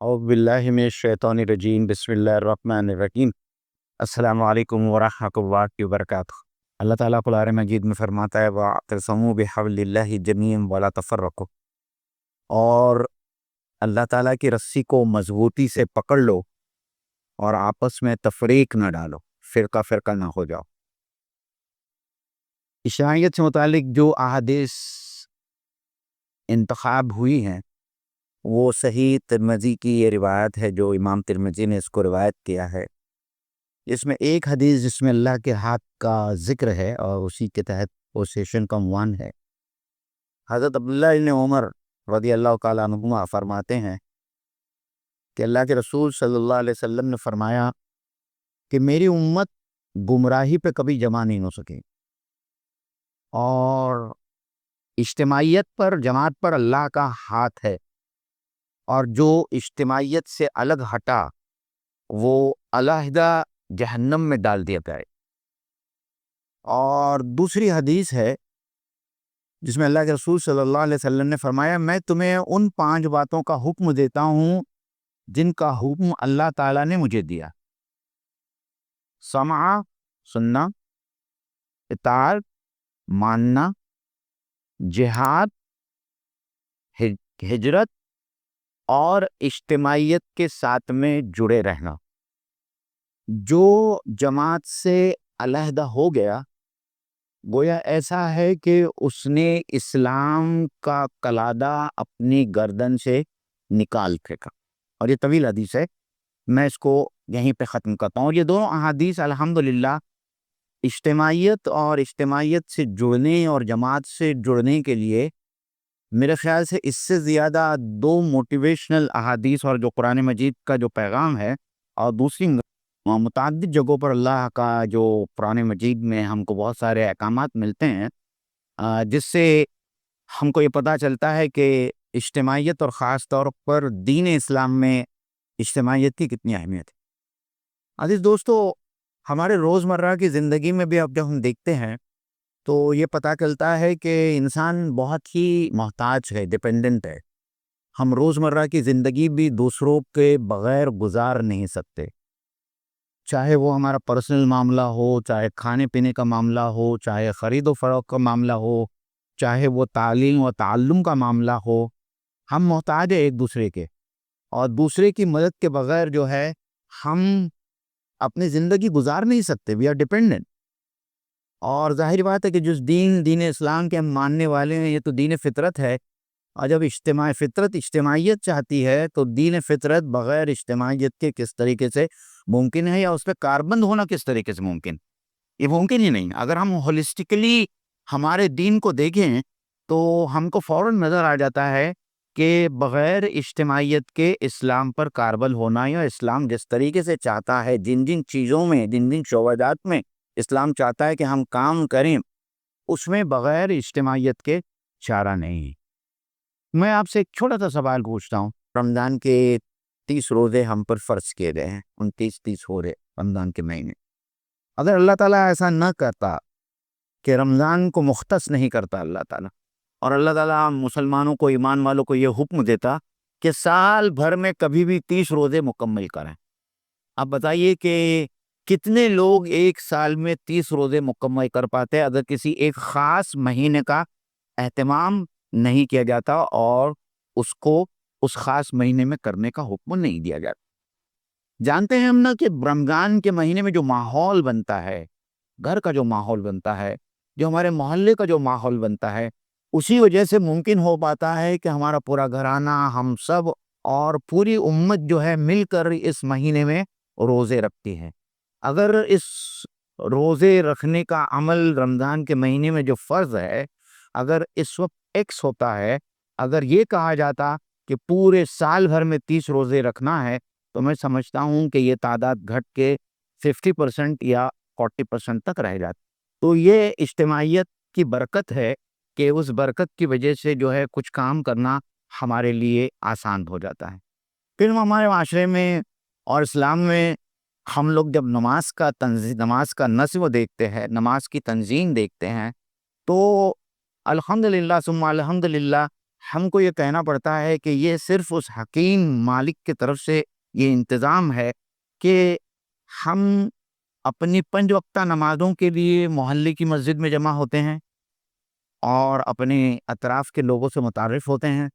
اعوذ باللہ من الشیطان الرجیم بسم اللہ الرحمن الرحیم السلام علیکم ورحمۃ اللہ وبرکاتہ۔ اللہ تعالیٰ قرآن مجید میں فرماتا ہے وَاعْتَصِمُوا بِحَبْلِ اللَّهِ جَمِيعًا وَلَا تَفَرَّقُوا، اور اللہ تعالیٰ کی رسی کو مضبوطی سے پکڑ لو اور آپس میں تفریق نہ ڈالو، فرقہ فرقہ نہ ہو جاؤ۔ عیسائیت سے متعلق جو احادیث انتخاب ہوئی ہیں وہ صحیح ترمذی کی یہ روایت ہے، جو امام ترمذی نے اس کو روایت کیا ہے، جس میں ایک حدیث جس میں اللہ کے ہاتھ کا ذکر ہے اور اسی کے تحت وہ سیشن کا عنوان ہے۔ حضرت عبداللہ بن عمر رضی اللہ تعالیٰ عنہما فرماتے ہیں کہ اللہ کے رسول صلی اللہ علیہ وسلم نے فرمایا کہ میری امت گمراہی پہ کبھی جمع نہیں ہو سکے، اور اجتماعیت پر، جماعت پر اللہ کا ہاتھ ہے، اور جو اجتماعیت سے الگ ہٹا وہ علیحدہ جہنم میں ڈال دیا جائے۔ اور دوسری حدیث ہے جس میں اللہ کے رسول صلی اللہ علیہ وسلم نے فرمایا میں تمہیں ان 5 باتوں کا حکم دیتا ہوں جن کا حکم اللہ تعالیٰ نے مجھے دیا: سمع، سننا، اطاعت، ماننا، جہاد، ہجرت، اور اجتماعیت کے ساتھ میں جڑے رہنا۔ جو جماعت سے علیحدہ ہو گیا گویا ایسا ہے کہ اس نے اسلام کا قلادہ اپنی گردن سے نکال پھینکا۔ اور یہ طویل حدیث ہے، میں اس کو یہیں پہ ختم کرتا ہوں۔ اور یہ دونوں احادیث الحمدللہ اجتماعیت اور اجتماعیت سے جڑنے اور جماعت سے جڑنے کے لیے میرے خیال سے اس سے زیادہ 2 موٹیویشنل احادیث اور جو قرآن مجید کا جو پیغام ہے، اور دوسری متعدد جگہوں پر اللہ کا جو قرآن مجید میں ہم کو بہت سارے احکامات ملتے ہیں جس سے ہم کو یہ پتہ چلتا ہے کہ اجتماعیت اور خاص طور پر دین اسلام میں اجتماعیت کی کتنی اہمیت ہے۔ عزیز دوستو، ہمارے روزمرہ کی زندگی میں بھی اب جب ہم دیکھتے ہیں تو یہ پتہ چلتا ہے کہ انسان بہت ہی محتاج ہے، ڈیپینڈنٹ ہے۔ ہم روزمرہ کی زندگی بھی دوسروں کے بغیر گزار نہیں سکتے، چاہے وہ ہمارا پرسنل معاملہ ہو، چاہے کھانے پینے کا معاملہ ہو، چاہے خرید و فروخت کا معاملہ ہو، چاہے وہ تعلیم و تعلم کا معاملہ ہو۔ ہم محتاج ہیں ایک دوسرے کے، اور دوسرے کی مدد کے بغیر جو ہے ہم اپنی زندگی گزار نہیں سکتے۔ We are dependent. اور ظاہر بات ہے کہ جس دین اسلام کے ہم ماننے والے ہیں، یہ تو دین فطرت ہے، اور جب فطرت اجتماعیت چاہتی ہے تو دین فطرت بغیر اجتماعیت کے کس طریقے سے ممکن ہے، یا اس پہ کاربند ہونا کس طریقے سے ممکن؟ یہ ممکن ہی نہیں۔ اگر ہم ہولسٹکلی ہمارے دین کو دیکھیں تو ہم کو فوراً نظر آ جاتا ہے کہ بغیر اجتماعیت کے اسلام پر کاربند ہونا، یا اسلام جس طریقے سے چاہتا ہے، جن چیزوں میں، جن شعبات میں اسلام چاہتا ہے کہ ہم کام کریں، اس میں بغیر اجتماعیت کے چارہ نہیں۔ میں آپ سے ایک چھوٹا سا سوال پوچھتا ہوں۔ رمضان کے 30 روزے ہم پر فرض کیے گئے ہیں، 29 ہو رہے رمضان کے مہینے۔ اگر اللہ تعالیٰ ایسا نہ کرتا کہ رمضان کو مختص نہیں کرتا اللہ تعالیٰ، اور اللہ تعالیٰ مسلمانوں کو، ایمان والوں کو یہ حکم دیتا کہ سال بھر میں کبھی بھی 30 روزے مکمل کریں، اب بتائیے کہ کتنے لوگ ایک سال میں 30 روزے مکمل کر پاتے اگر کسی ایک خاص مہینے کا اہتمام نہیں کیا جاتا اور اس کو اس خاص مہینے میں کرنے کا حکم نہیں دیا جاتا۔ جانتے ہیں ہم نا کہ رمضان کے مہینے میں جو ماحول بنتا ہے، گھر کا جو ماحول بنتا ہے، جو ہمارے محلے کا جو ماحول بنتا ہے، اسی وجہ سے ممکن ہو پاتا ہے کہ ہمارا پورا گھرانہ، ہم سب اور پوری امت جو ہے مل کر اس مہینے میں روزے رکھتی ہے۔ اگر اس روزے رکھنے کا عمل رمضان کے مہینے میں جو فرض ہے، اگر اس وقت ایکس ہوتا ہے، اگر یہ کہا جاتا کہ پورے سال بھر میں 30 روزے رکھنا ہے، تو میں سمجھتا ہوں کہ یہ تعداد گھٹ کے 50% یا 40% تک رہ جاتی۔ تو یہ اجتماعیت کی برکت ہے کہ اس برکت کی وجہ سے جو ہے کچھ کام کرنا ہمارے لیے آسان ہو جاتا ہے۔ پھر ہمارے معاشرے میں اور اسلام میں ہم لوگ جب نماز کا نظم دیکھتے ہیں، نماز کی تنظیم دیکھتے ہیں، تو الحمدللہ ثم الحمدللہ ہم کو یہ کہنا پڑتا ہے کہ یہ صرف اس حکیم مالک کی طرف سے یہ انتظام ہے کہ ہم اپنی 5 وقتہ نمازوں کے لیے محلے کی مسجد میں جمع ہوتے ہیں اور اپنے اطراف کے لوگوں سے متعارف ہوتے ہیں۔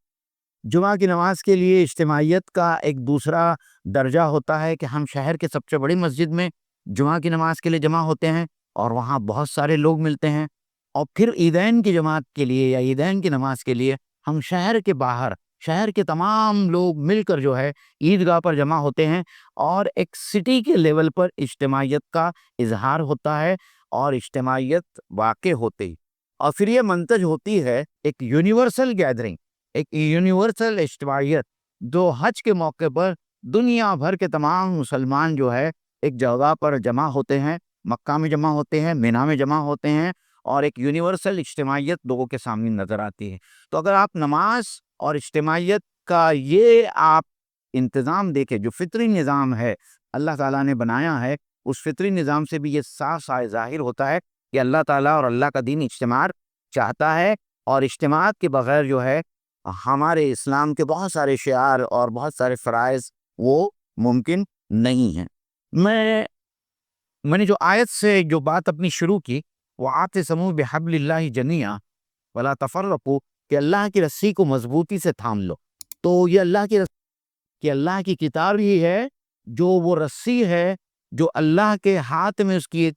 جمعہ کی نماز کے لیے اجتماعیت کا ایک دوسرا درجہ ہوتا ہے کہ ہم شہر کے سب سے بڑی مسجد میں جمعہ کی نماز کے لیے جمع ہوتے ہیں اور وہاں بہت سارے لوگ ملتے ہیں، اور پھر عیدین کی جماعت کے لیے یا عیدین کی نماز کے لیے ہم شہر کے باہر، شہر کے تمام لوگ مل کر جو ہے عیدگاہ پر جمع ہوتے ہیں، اور ایک سٹی کے لیول پر اجتماعیت کا اظہار ہوتا ہے اور اجتماعیت واقع ہوتی، اور پھر یہ منتج ہوتی ہے ایک یونیورسل گیدرنگ، ایک یونیورسل اجتماعیت، جو حج کے موقع پر دنیا بھر کے تمام مسلمان جو ہے ایک جگہ پر جمع ہوتے ہیں، مکہ میں جمع ہوتے ہیں، مینا میں جمع ہوتے ہیں، اور ایک یونیورسل اجتماعیت لوگوں کے سامنے نظر آتی ہے۔ تو اگر آپ نماز اور اجتماعیت کا یہ آپ انتظام دیکھیں، جو فطری نظام ہے اللہ تعالیٰ نے بنایا ہے، اس فطری نظام سے بھی یہ صاف صاف ظاہر ہوتا ہے کہ اللہ تعالیٰ اور اللہ کا دین اجتماع چاہتا ہے، اور اجتماع کے بغیر جو ہے ہمارے اسلام کے بہت سارے شعار اور بہت سارے فرائض وہ ممکن نہیں ہیں۔ میں نے جو آیت سے جو بات اپنی شروع کی، وَاعْتَصِمُوا بِحَبْلِ اللَّهِ جَمِيعًا وَلَا تَفَرَّقُوا، کہ اللہ کی رسی کو مضبوطی سے تھام لو، تو یہ اللہ کی کتاب ہی ہے، جو وہ رسی ہے جو اللہ کے ہاتھ میں، اس کی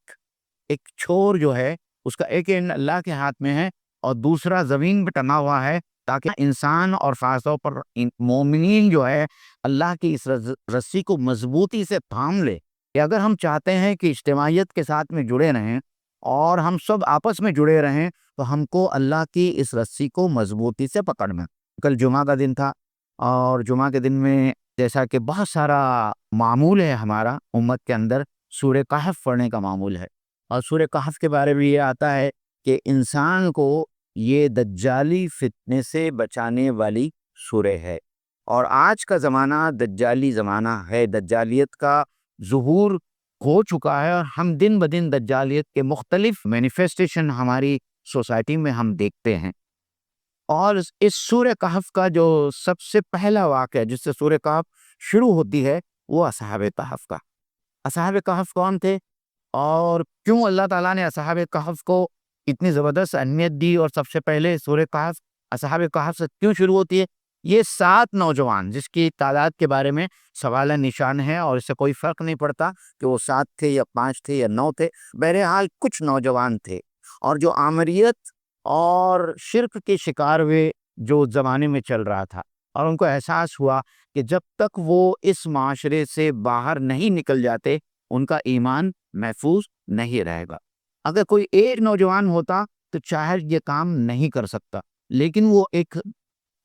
ایک چھور جو ہے، اس کا ایک اینڈ اللہ کے ہاتھ میں ہے اور دوسرا زمین پہ ٹنا ہوا ہے، تاکہ انسان اور خاص طور پر مومنین جو ہے اللہ کی اس رسی کو مضبوطی سے تھام لے، کہ اگر ہم چاہتے ہیں کہ اجتماعیت کے ساتھ میں جڑے رہیں اور ہم سب آپس میں جڑے رہیں، تو ہم کو اللہ کی اس رسی کو مضبوطی سے پکڑنا۔ کل جمعہ کا دن تھا، اور جمعہ کے دن میں جیسا کہ بہت سارا معمول ہے ہمارا امت کے اندر، سورہ کہف پڑھنے کا معمول ہے، اور سورہ کہف کے بارے میں یہ آتا ہے کہ انسان کو یہ دجالی فتنے سے بچانے والی سورہ ہے، اور آج کا زمانہ دجالی زمانہ ہے، دجالیت کا ظہور ہو چکا ہے، اور ہم دن بدن دجالیت کے مختلف مینیفیسٹیشن ہماری سوسائٹی میں ہم دیکھتے ہیں۔ اور اس سورہ کہف کا جو سب سے پہلا واقعہ جس سے سورہ کہف شروع ہوتی ہے، وہ اصحاب کہف کا۔ اصحاب کہف کون تھے، اور کیوں اللہ تعالیٰ نے اصحاب کہف کو اتنی زبردست اہمیت دی، اور سب سے پہلے سورہ کہف اصحاب کہف سے کیوں شروع ہوتی ہے؟ یہ 7 نوجوان جس کی تعداد کے بارے میں سوال نشان ہے، اور اس سے کوئی فرق نہیں پڑتا کہ وہ 7 تھے یا 5 تھے یا 9 تھے، بہرحال کچھ نوجوان تھے، اور جو آمریت اور شرک کے شکار ہوئے جو زمانے میں چل رہا تھا، اور ان کو احساس ہوا کہ جب تک وہ اس معاشرے سے باہر نہیں نکل جاتے ان کا ایمان محفوظ نہیں رہے گا۔ اگر کوئی ایک نوجوان ہوتا تو چاہے یہ کام نہیں کر سکتا، لیکن وہ ایک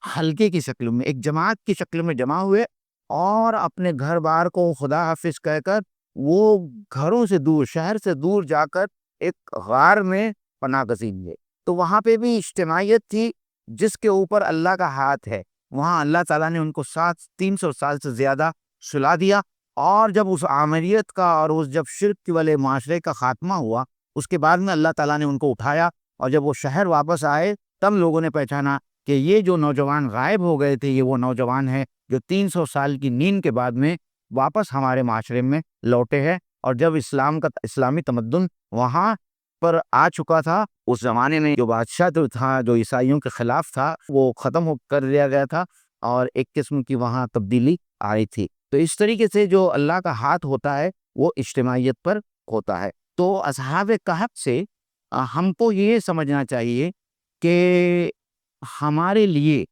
حلقے کی شکل میں، ایک جماعت کی شکل میں جمع ہوئے، اور اپنے گھر بار کو خدا حافظ کہہ کر وہ گھروں سے دور، شہر سے دور جا کر ایک غار میں پناہ گزین ہوئے۔ تو وہاں پہ بھی اجتماعیت تھی جس کے اوپر اللہ کا ہاتھ ہے، وہاں اللہ تعالیٰ نے ان کو 300 سال سے زیادہ سلا دیا، اور جب اس آمریت کا اور اس جب شرک والے معاشرے کا خاتمہ ہوا، اس کے بعد میں اللہ تعالیٰ نے ان کو اٹھایا، اور جب وہ شہر واپس آئے تب لوگوں نے پہچانا کہ یہ جو نوجوان غائب ہو گئے تھے، یہ وہ نوجوان ہیں جو 300 سال کی نیند کے بعد میں واپس ہمارے معاشرے میں لوٹے ہیں، اور جب اسلامی تمدن وہاں پر آ چکا تھا، اس زمانے میں جو بادشاہ تو تھا جو عیسائیوں کے خلاف تھا، وہ ختم کر دیا گیا تھا، اور ایک قسم کی وہاں تبدیلی آئی تھی۔ تو اس طریقے سے جو اللہ کا ہاتھ ہوتا ہے وہ اجتماعیت پر ہوتا ہے۔ تو اصحاب کہف سے ہم کو یہ سمجھنا چاہیے کہ ہمارے لیے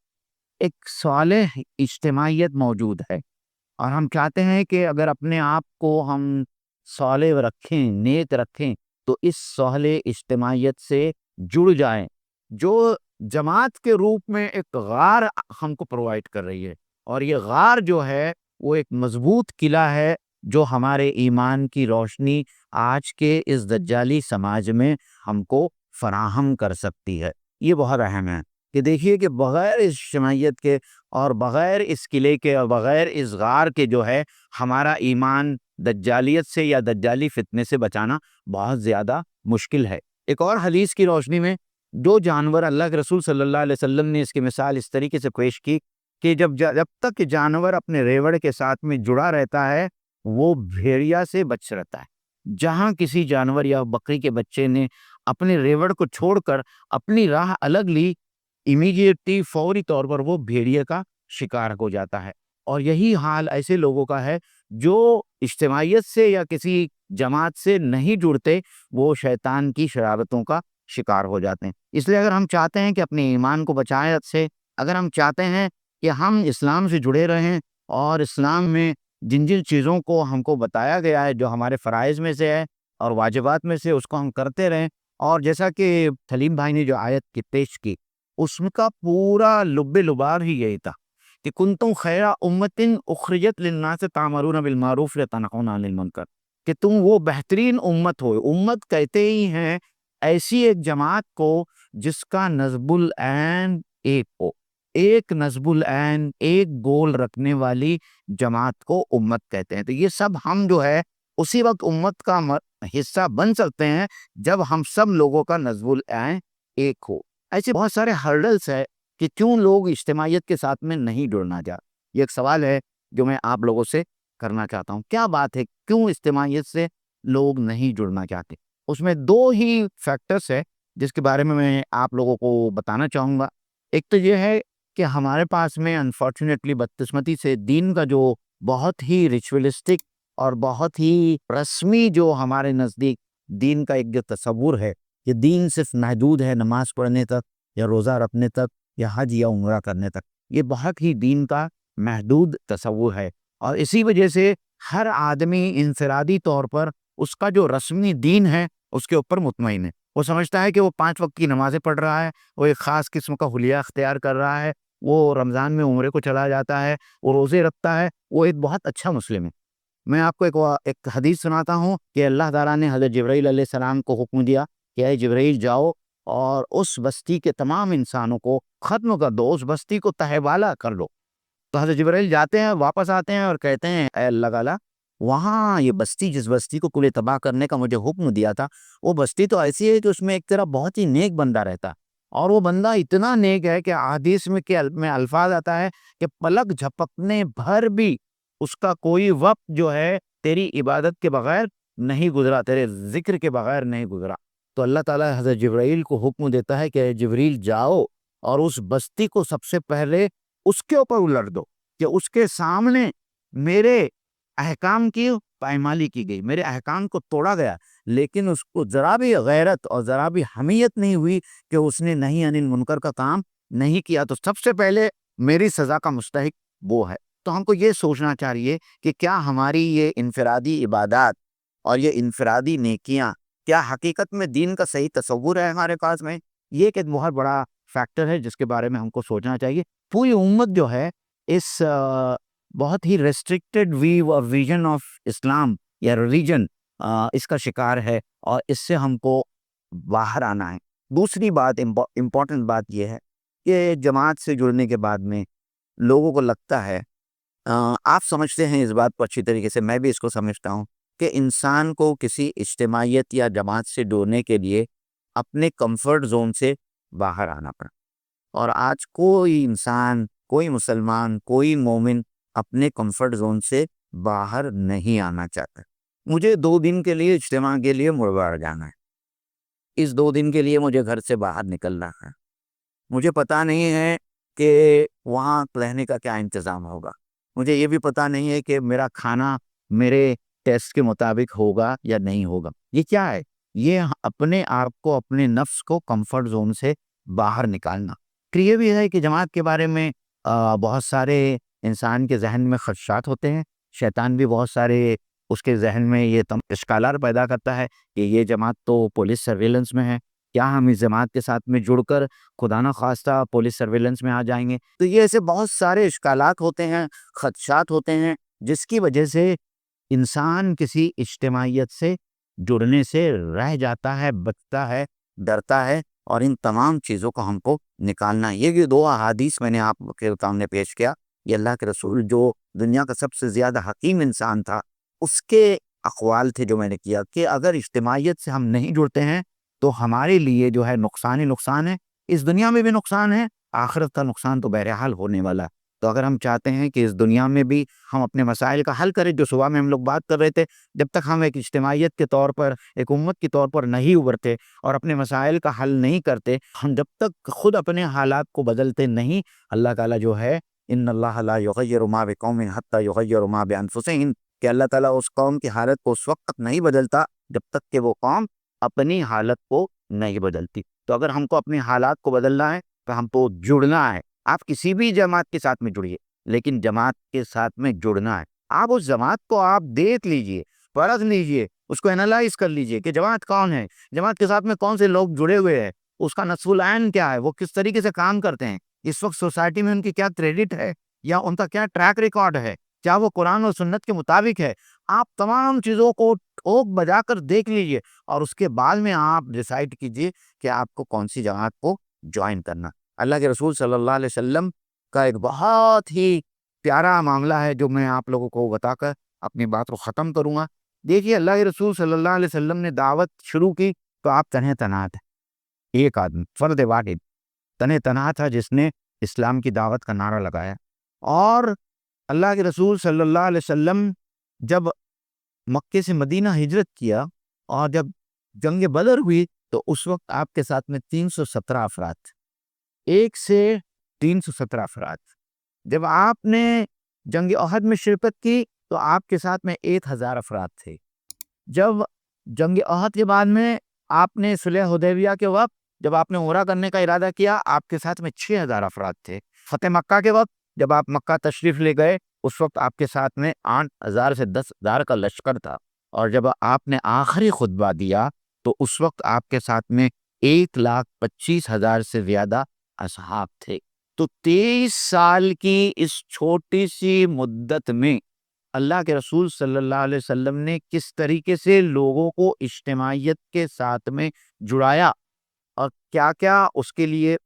ایک صالح اجتماعیت موجود ہے، اور ہم چاہتے ہیں کہ اگر اپنے آپ کو ہم صالح رکھیں، نیک رکھیں، تو اس صالح اجتماعیت سے جڑ جائیں، جو جماعت کے روپ میں ایک غار ہم کو پرووائڈ کر رہی ہے، اور یہ غار جو ہے وہ ایک مضبوط قلعہ ہے جو ہمارے ایمان کی روشنی آج کے اس دجالی سماج میں ہم کو فراہم کر سکتی ہے۔ یہ بہت اہم ہے کہ دیکھیے کہ بغیر اس اجتماعیت کے اور بغیر اس قلعے کے اور بغیر اس غار کے جو ہے ہمارا ایمان دجالیت سے یا دجالی فتنے سے بچانا بہت زیادہ مشکل ہے۔ ایک اور حدیث کی روشنی میں جو جانور، اللہ کے رسول صلی اللہ علیہ وسلم نے اس کی مثال اس طریقے سے پیش کی کہ جب تک جانور اپنے ریوڑ کے ساتھ میں جڑا رہتا ہے وہ بھیڑیا سے بچ رہتا ہے۔ جہاں کسی جانور یا بکری کے بچے نے اپنے ریوڑ کو چھوڑ کر اپنی راہ الگ لی، امیڈیٹلی فوری طور پر وہ بھیڑیے کا شکار ہو جاتا ہے۔ اور یہی حال ایسے لوگوں کا ہے جو اجتماعیت سے یا کسی جماعت سے نہیں جڑتے، وہ شیطان کی شرارتوں کا شکار ہو جاتے ہیں۔ اس لیے اگر ہم چاہتے ہیں کہ اپنے ایمان کو بچائیں سے، اگر ہم چاہتے ہیں کہ ہم اسلام سے جڑے رہیں اور اسلام میں جن جن چیزوں کو ہم کو بتایا گیا ہے جو ہمارے فرائض میں سے ہے اور واجبات میں سے، اس کو ہم کرتے رہیں، اور جیسا کہ سلیم بھائی نے جو آیت کی پیش کی اس کا پورا لب لباب ہی یہی تھا کہ کنتم خیر امت اخرجت للناس تامرون بالمعروف وتنہون عن المنکر، کہ تم وہ بہترین امت ہو۔ امت کہتے ہی ہیں ایسی ایک جماعت کو جس کا نصب العین ایک ہو، ایک نصب العین، ایک گول رکھنے والی جماعت کو امت کہتے ہیں۔ تو یہ سب ہم جو ہے اسی وقت امت کا حصہ بن سکتے ہیں جب ہم سب لوگوں کا نصب العین ایک ہو۔ ایسے بہت سارے ہرڈلس ہے کہ کیوں لوگ اجتماعیت کے ساتھ میں نہیں جڑنا چاہتے۔ یہ ایک سوال ہے جو میں آپ لوگوں سے کرنا چاہتا ہوں، کیا بات ہے کیوں اجتماعیت سے لوگ نہیں جڑنا چاہتے؟ اس میں دو ہی فیکٹرز ہے جس کے بارے میں آپ لوگوں کو بتانا چاہوں گا۔ ایک تو یہ ہے کہ ہمارے پاس میں انفارچونیٹلی بدقسمتی سے دین کا جو بہت ہی ریچولسٹک اور بہت ہی رسمی جو ہمارے نزدیک دین کا ایک جو تصور ہے کہ دین صرف محدود ہے نماز پڑھنے تک یا روزہ رکھنے تک یا حج یا عمرہ کرنے تک، یہ بہت ہی دین کا محدود تصور ہے، اور اسی وجہ سے ہر آدمی انفرادی طور پر اس کا جو رسمی دین ہے اس کے اوپر مطمئن ہے۔ وہ سمجھتا ہے کہ وہ 5 وقت کی نمازیں پڑھ رہا ہے، وہ ایک خاص قسم کا حلیہ اختیار کر رہا ہے، وہ رمضان میں عمرے کو چلا جاتا ہے، وہ روزے رکھتا ہے، وہ ایک بہت اچھا مسلم ہے۔ میں آپ کو ایک حدیث سناتا ہوں کہ اللہ تعالیٰ نے حضرت جبرائیل علیہ السلام کو حکم دیا کہ اے جبرائیل جاؤ اور اس بستی کے تمام انسانوں کو ختم کر دو، اس بستی کو تہہ بالا کر دو۔ تو حضرت جبرائیل جاتے ہیں، واپس آتے ہیں اور کہتے ہیں اے اللہ تعالیٰ، وہاں یہ بستی، جس بستی کو کل تباہ کرنے کا مجھے حکم دیا تھا، وہ بستی تو ایسی ہے کہ اس میں ایک طرح بہت ہی نیک بندہ رہتا، اور وہ بندہ اتنا نیک ہے کہ حدیث میں الفاظ آتا ہے کہ پلک جھپکنے بھر بھی اس کا کوئی وقت جو ہے تیری عبادت کے بغیر نہیں گزرا، تیرے ذکر کے بغیر نہیں گزرا۔ تو اللہ تعالیٰ حضرت جبرائیل کو حکم دیتا ہے کہ جبریل جاؤ اور اس بستی کو سب سے پہلے اس کے اوپر الٹ دو کہ اس کے سامنے میرے احکام کی پائمالی کی گئی، میرے احکام کو توڑا گیا، لیکن اس کو ذرا بھی غیرت اور ذرا بھی حمیت نہیں ہوئی کہ اس نے نہیں عن المنکر کا کام نہیں کیا، تو سب سے پہلے میری سزا کا مستحق وہ ہے۔ تو ہم کو یہ سوچنا چاہیے کہ کیا ہماری یہ انفرادی عبادات اور یہ انفرادی نیکیاں کیا حقیقت میں دین کا صحیح تصور ہے ہمارے پاس میں؟ یہ ایک بہت بڑا فیکٹر ہے جس کے بارے میں ہم کو سوچنا چاہیے۔ پوری امت جو ہے اس بہت ہی ریسٹرکٹڈ ویو اور ویژن آف اسلام یا ریلیجن اس کا شکار ہے، اور اس سے ہم کو باہر آنا ہے۔ دوسری بات، امپورٹنٹ بات یہ ہے کہ جماعت سے جڑنے کے بعد میں لوگوں کو لگتا ہے، آپ سمجھتے ہیں اس بات کو اچھی طریقے سے، میں بھی اس کو سمجھتا ہوں کہ انسان کو کسی اجتماعیت یا جماعت سے جڑنے کے لیے اپنے کمفرٹ زون سے باہر آنا پڑا، اور آج کوئی انسان، کوئی مسلمان، کوئی مومن اپنے کمفرٹ زون سے باہر نہیں آنا چاہتا۔ مجھے 2 دن کے لیے اجتماع کے لیے مڑواڑ جانا ہے، اس 2 دن کے لیے مجھے گھر سے باہر نکلنا ہے، مجھے پتا نہیں ہے کہ وہاں رہنے کا کیا انتظام ہوگا، مجھے یہ بھی پتا نہیں ہے کہ میرا کھانا میرے ٹیسٹ کے مطابق ہوگا یا نہیں ہوگا۔ یہ کیا ہے؟ یہ اپنے آپ کو، اپنے نفس کو کمفرٹ زون سے باہر نکالنا۔ پھر یہ بھی ہے کہ جماعت کے بارے میں بہت سارے انسان کے ذہن میں خدشات ہوتے ہیں، شیطان بھی بہت سارے اس کے ذہن میں یہ اشکالات پیدا کرتا ہے کہ یہ جماعت تو پولیس سرویلنس میں ہے، کیا ہم اس جماعت کے ساتھ میں جڑ کر خدا نہ خواستہ پولیس سرویلنس میں آ جائیں گے؟ تو یہ ایسے بہت سارے اشکالات ہوتے ہیں، خدشات ہوتے ہیں، جس کی وجہ سے انسان کسی اجتماعیت سے جڑنے سے رہ جاتا ہے، بچتا ہے، ڈرتا ہے، اور ان تمام چیزوں کو ہم کو نکالنا ہے۔ یہ 2 احادیث میں نے آپ کے سامنے پیش کیا، یہ اللہ کے رسول جو دنیا کا سب سے زیادہ حکیم انسان تھا، اس کے اقوال تھے جو میں نے کیا کہ اگر اجتماعیت سے ہم نہیں جڑتے ہیں تو ہمارے لیے جو ہے نقصان ہی نقصان ہے، اس دنیا میں بھی نقصان ہے، آخرت کا نقصان تو بہرحال ہونے والا ہے۔ تو اگر ہم چاہتے ہیں کہ اس دنیا میں بھی ہم اپنے مسائل کا حل کریں، جو صبح میں ہم لوگ بات کر رہے تھے، جب تک ہم ایک اجتماعیت کے طور پر، ایک امت کے طور پر نہیں ابھرتے اور اپنے مسائل کا حل نہیں کرتے، ہم جب تک خود اپنے حالات کو بدلتے نہیں، اللہ تعالیٰ جو ہے ان اللہ لا یغیر ما بقوم حتی یغیروا ما بانفسہم، کہ اللہ تعالیٰ اس قوم کی حالت کو اس وقت تک نہیں بدلتا جب تک کہ وہ قوم اپنی حالت کو نہیں بدلتی۔ تو اگر ہم کو اپنی حالات کو بدلنا ہے تو ہم کو جڑنا ہے۔ آپ کسی بھی جماعت کے ساتھ میں جڑیے، لیکن جماعت کے ساتھ میں جڑنا ہے۔ آپ اس جماعت کو آپ دیکھ لیجئے، پرکھ لیجئے، اس کو انالائز کر لیجئے کہ جماعت کون ہے، جماعت کے ساتھ میں کون سے لوگ جڑے ہوئے ہیں، اس کا نصف العین کیا ہے، وہ کس طریقے سے کام کرتے ہیں، اس وقت سوسائٹی میں ان کی کیا کریڈٹ ہے یا ان کا کیا ٹریک ریکارڈ ہے، کیا وہ قرآن اور سنت کے مطابق ہے۔ آپ تمام چیزوں کو ٹھوک بجا کر دیکھ لیجئے اور اس کے بعد میں آپ ڈیسائیڈ کیجئے کہ آپ کو کون سی جماعت کو جوائن کرنا۔ اللہ کے رسول صلی اللہ علیہ وسلم کا ایک بہت ہی پیارا معاملہ ہے جو میں آپ لوگوں کو بتا کر اپنی بات کو ختم کروں گا۔ دیکھیے، اللہ کے رسول صلی اللہ علیہ وسلم نے دعوت شروع کی تو آپ تنہے تنہا تھے، ایک آدمی، فرد واحد تنہے تنہا تھا جس نے اسلام کی دعوت کا نعرہ لگایا۔ اور اللہ کے رسول صلی اللہ علیہ وسلم جب مکے سے مدینہ ہجرت کیا اور جب جنگ بدر ہوئی تو اس وقت آپ کے ساتھ میں 317 افراد تھے، 1 سے 317 افراد۔ جب آپ نے جنگ احد میں شرکت کی تو آپ کے ساتھ میں 1000 افراد تھے۔ جب جنگ احد کے بعد میں آپ نے صلح حدیبیہ کے وقت جب آپ نے عمرہ کرنے کا ارادہ کیا، آپ کے ساتھ میں 6000 افراد تھے۔ فتح مکہ کے وقت جب آپ مکہ تشریف لے گئے، اس وقت آپ کے ساتھ میں 8000 سے 10000 کا لشکر تھا۔ اور جب آپ نے آخری خطبہ دیا تو اس وقت آپ کے ساتھ میں 1,25,000 سے زیادہ اصحاب تھے۔ تو 23 سال کی اس چھوٹی سی مدت میں اللہ کے رسول صلی اللہ علیہ وسلم نے کس طریقے سے لوگوں کو اجتماعیت کے ساتھ میں جڑایا اور کیا کیا اس کے لیے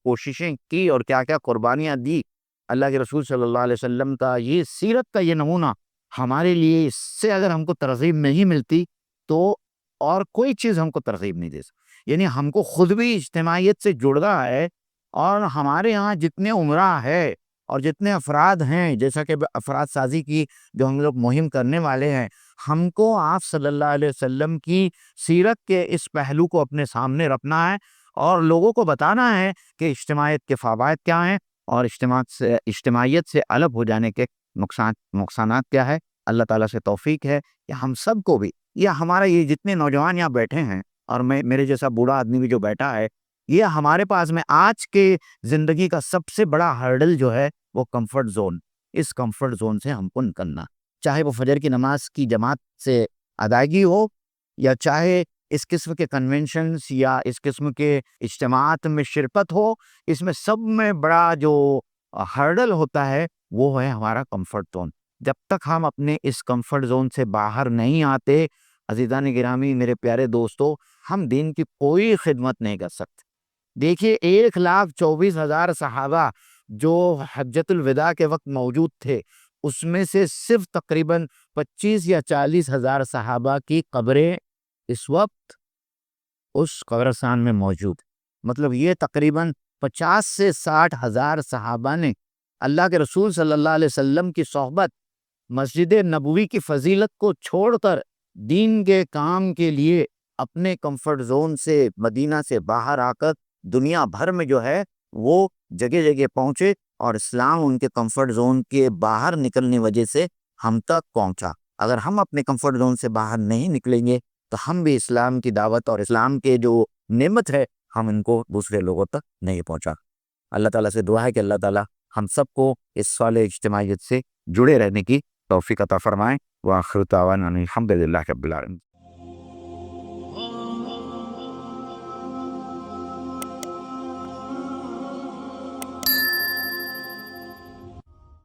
کوششیں کی اور کیا کیا قربانیاں دی۔ اللہ کے رسول صلی اللہ علیہ وسلم کا یہ سیرت کا یہ نمونہ ہمارے لیے، اس سے اگر ہم کو ترغیب نہیں ملتی تو اور کوئی چیز ہم کو ترغیب نہیں دے سکتی۔ یعنی ہم کو خود بھی اجتماعیت سے جڑنا ہے، اور ہمارے ہاں جتنے عمرہ ہے اور جتنے افراد ہیں، جیسا کہ افراد سازی کی جو ہم لوگ مہم کرنے والے ہیں، ہم کو آپ صلی اللہ علیہ وسلم کی سیرت کے اس پہلو کو اپنے سامنے رکھنا ہے اور لوگوں کو بتانا ہے کہ اجتماعیت کے فوائد کیا ہیں اور اجتماعیت سے الگ ہو جانے کے نقصانات کیا ہے۔ اللہ تعالیٰ سے توفیق ہے کہ ہم سب کو بھی، یا ہمارا یہ جتنے نوجوان یہاں بیٹھے ہیں اور میرے جیسا بوڑھا آدمی بھی جو بیٹھا ہے، یہ ہمارے پاس میں آج کے زندگی کا سب سے بڑا ہرڈل جو ہے وہ کمفرٹ زون، اس کمفرٹ زون سے ہم کو نکلنا، چاہے وہ فجر کی نماز کی جماعت سے ادائیگی ہو، یا چاہے اس قسم کے کنونشنز یا اس قسم کے اجتماعات میں شرکت ہو۔ اس میں سب میں بڑا جو ہرڈل ہوتا ہے وہ ہے ہمارا کمفرٹ زون۔ جب تک ہم اپنے اس کمفرٹ زون سے باہر نہیں آتے، عزیزان گرامی، میرے پیارے دوستو، ہم دین کی کوئی خدمت نہیں کر سکتے۔ دیکھیے، 1,24,000 صحابہ جو حجۃ الوداع کے وقت موجود تھے، اس میں سے صرف تقریباً 25 یا 40,000 صحابہ کی قبریں اس وقت اس قبرستان میں موجود۔ مطلب یہ تقریباً 50 سے 60,000 صحابہ نے اللہ کے رسول صلی اللہ علیہ وسلم کی صحبت، مسجد نبوی کی فضیلت کو چھوڑ کر دین کے کام کے لیے اپنے کمفرٹ زون سے، مدینہ سے باہر آ کر دنیا بھر میں جو ہے وہ جگہ جگہ پہنچے، اور اسلام ان کے کمفرٹ زون کے باہر نکلنے وجہ سے ہم تک پہنچا۔ اگر ہم اپنے کمفرٹ زون سے باہر نہیں نکلیں گے تو ہم بھی اسلام کی دعوت اور اسلام کے جو نعمت ہے ہم ان کو دوسرے لوگوں تک نہیں پہنچا۔ اللہ تعالیٰ سے دعا ہے کہ اللہ تعالیٰ ہم سب کو اس سال اجتماعیت سے جڑے رہنے کی توفیق عطا فرمائیں۔ وآخر دعوانا الحمد للہ رب العالمین۔